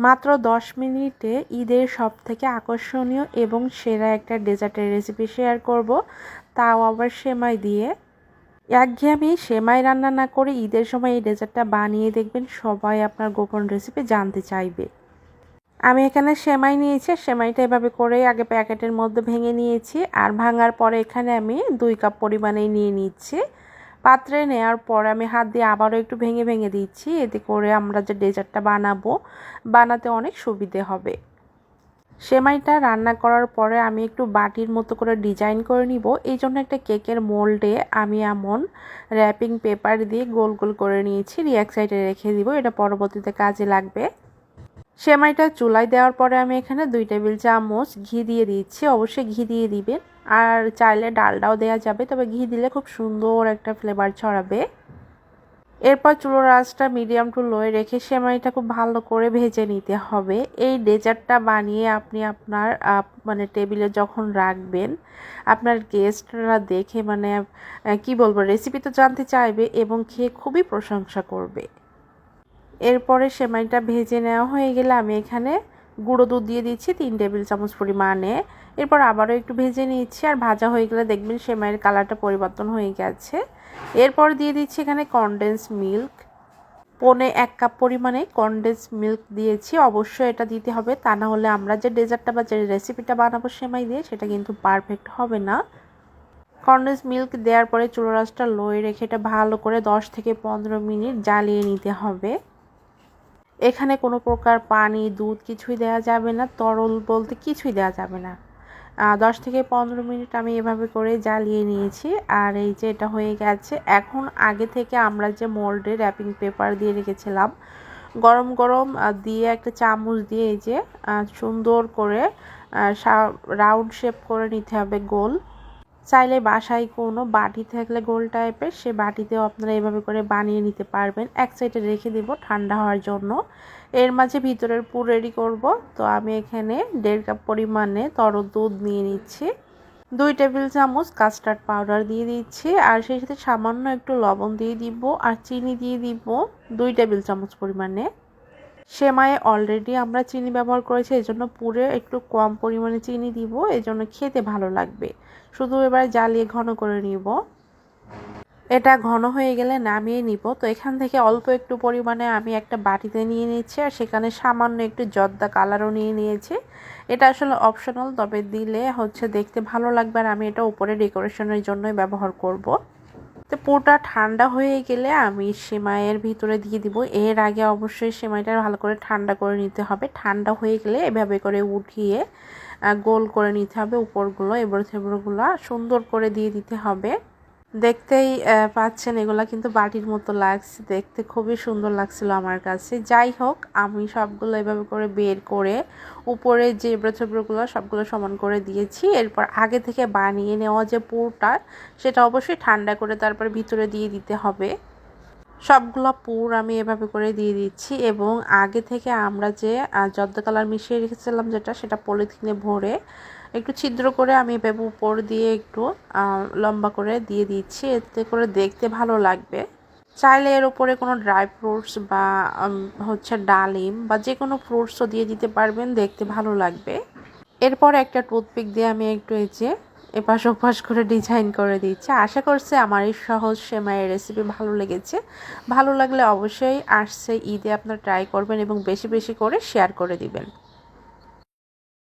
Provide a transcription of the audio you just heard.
মাত্র 10 মিনিটে ঈদের সবথেকে আকর্ষণীয় এবং সেরা একটা ডেজার্টের রেসিপি শেয়ার করব, তাও আবার সেমাই দিয়ে। একঘেয়েমি সেমাই রান্না না করে ঈদের সময় এই ডেজার্টটা বানিয়ে দেখবেন, সবাই আপনার গোপন রেসিপি জানতে চাইবে। আমি এখানে সেমাই নিয়েছি, সেমাইটা এভাবে করে আগে প্যাকেটের মধ্যে ভেঙে নিয়েছি, আর ভাঙার পরে এখানে আমি 2 কাপ পরিমাণে নিয়ে নিচ্ছি। পাত্রে নেওয়ার পর আমি হাত দিয়ে আবারও একটু ভেঙে ভেঙে দিচ্ছি, এতে করে আমরা যে ডেজার্টটা বানাতে অনেক সুবিধে হবে। সেমাইটা রান্না করার পরে আমি একটু বাটির মতো করে ডিজাইন করে নিব। এই জন্য একটা কেকের মোল্ডে আমি এমন র্যাপিং পেপার দিয়ে গোল গোল করে নিয়েছি, এক সাইডে রেখে দিব, এটা পরবর্তীতে কাজে লাগবে। সেমাইটা চুলায় দেওয়ার পরে আমি এখানে 2 টেবিল চামচ ঘি দিয়ে দিচ্ছি। অবশ্যই ঘি দিয়ে দিবেন, আর চাইলে ডালডাও দেওয়া যাবে, তবে ঘি দিলে খুব সুন্দর একটা ফ্লেভার ছড়াবে। এরপর চুলোর আঁচটা মিডিয়াম টু লোয়ে রেখে সেমাইটা খুব ভালো করে ভেজে নিতে হবে। এই ডেজার্টটা বানিয়ে আপনি আপনার টেবিলে যখন রাখবেন, আপনার গেস্টরা দেখে কি বলবো, রেসিপি তো জানতে চাইবে এবং খেয়ে খুবই প্রশংসা করবে। এরপরে সেমাইটা ভেজে নেওয়া হয়ে গেলে আমি এখানে গুঁড়ো দুধ দিয়ে দিচ্ছি 3 টেবিল চামচ পরিমাণে। এরপর আবারও একটু ভেজে নিচ্ছি, আর ভাজা হয়ে গেলে দেখবেন সেমাইয়ের কালারটা পরিবর্তন হয়ে গেছে। এরপর দিয়ে দিচ্ছি এখানে কনডেন্স মিল্ক, 1 কাপ পরিমাণে কনডেন্স মিল্ক দিয়েছি। অবশ্যই এটা দিতে হবে, তা না হলে আমরা যে ডেজার্টটা বা যে রেসিপিটা বানাবো সেমাই দিয়ে, সেটা কিন্তু পারফেক্ট হবে না। কনডেন্স মিল্ক দেওয়ার পরে চুলোর আঁচটা লোয়ে রেখে এটা ভালো করে 10 থেকে 15 মিনিট জ্বালিয়ে নিতে হবে। এখানে কোনো প্রকার পানি, দুধ কিছুই দেওয়া যাবে না, তরল বলতে কিছুই দেওয়া যাবে না। 10 থেকে 15 মিনিট আমি এভাবে করে জ্বালিয়ে নিয়েছি, আর এই যে এটা হয়ে গেছে। এখন আগে থেকে আমরা যে মোল্ডে র্যাপিং পেপার দিয়ে রেখেছিলাম, গরম গরম দিয়ে একটা চামচ দিয়ে এই যে সুন্দর করে রাউন্ড শেপ করে নিতে হবে, গোল। চাইলে বাসায় কোনো বাটি থাকলে গোল টাইপের, সে বাটিতেও আপনারা এভাবে করে বানিয়ে নিতে পারবেন। এক সাইডে রেখে দেব ঠান্ডা হওয়ার জন্য। এর মাঝে ভিতরের পুর রেডি করব। তো আমি এখানে 1.5 কাপ পরিমাণে তরল দুধ নিয়ে নিচ্ছি, 2 টেবিল চামচ কাস্টার্ড পাউডার দিয়ে দিচ্ছি, আর সেই সাথে সামান্য একটু লবণ দিয়ে দিব, আর চিনি দিয়ে দিব 2 টেবিল চামচ পরিমাণে। সেমাইয়ে অলরেডি আমরা চিনি ব্যবহার করেছি, এজন্য পুরে একটু কম পরিমাণে চিনি দিব, এজন্য খেতে ভালো লাগবে। শুধু এবার জ্বালিয়ে ঘন করে নিব। এটা ঘন হয়ে গেলে নামিয়ে নিব। তো এখান থেকে অল্প একটু পরিমাণে আমি একটা বাটিতে নিয়ে নিচ্ছি, আর সেখানে সামান্য একটু জর্দা কালারও নিয়ে নিয়েছি। এটা আসলে অপশনাল, তবে দিলে দেখতে ভালো লাগবে, আর আমি এটা উপরে ডেকোরেশনের জন্যই ব্যবহার করব। তো পুরোটা ঠান্ডা হয়ে গেলে আমি সেমাইয়ের ভিতরে দিয়ে দিব। এর আগে অবশ্যই সেমাইটা ভালো করে ঠান্ডা করে নিতে হবে। ঠান্ডা হয়ে গেলে এভাবে করে উঠিয়ে গোল করে নিতে হবে, উপরগুলো এবড়ো থেবড়োগুলো সুন্দর করে দিয়ে দিতে হবে। দেখতেই পাচ্ছেন এগুলা কিন্তু বাটির মতো লাগছে, দেখতে খুবই সুন্দর লাগছিল আমার কাছে। যাই হোক, আমি সবগুলো এভাবে করে বের করে উপরে যে এবড়ো থেবড়োগুলো সবগুলো সমান করে দিয়েছি। এরপর আগে থেকে বানিয়ে নেওয়া যে পুরটা, সেটা অবশ্যই ঠান্ডা করে তারপর ভিতরে দিয়ে দিতে হবে। সবগুলো পুর আমি এভাবে করে দিয়ে দিচ্ছি, এবং আগে থেকে আমরা যে জর্দা কালার মিশিয়ে রেখেছিলাম সেটা পলিথিনে ভরে একটু ছিদ্র করে আমি এভাবে উপর দিয়ে একটু লম্বা করে দিয়ে দিচ্ছি, এতে করে দেখতে ভালো লাগবে। চাইলে এর উপরে কোনো ড্রাই ফ্রুটস বা ডালিম বা যে কোনো ফ্রুটসও দিয়ে দিতে পারবেন, দেখতে ভালো লাগবে। এরপর একটা টুথপিক দিয়ে আমি একটু এপাশ ওপাশ করে ডিজাইন করে দিচ্ছি। আশা করছি আমার এই সহজ সেমাইয়ের রেসিপি ভালো লেগেছে। ভালো লাগলে অবশ্যই আসছে ঈদে আপনারা ট্রাই করবেন এবং বেশি বেশি করে শেয়ার করে দিবেন।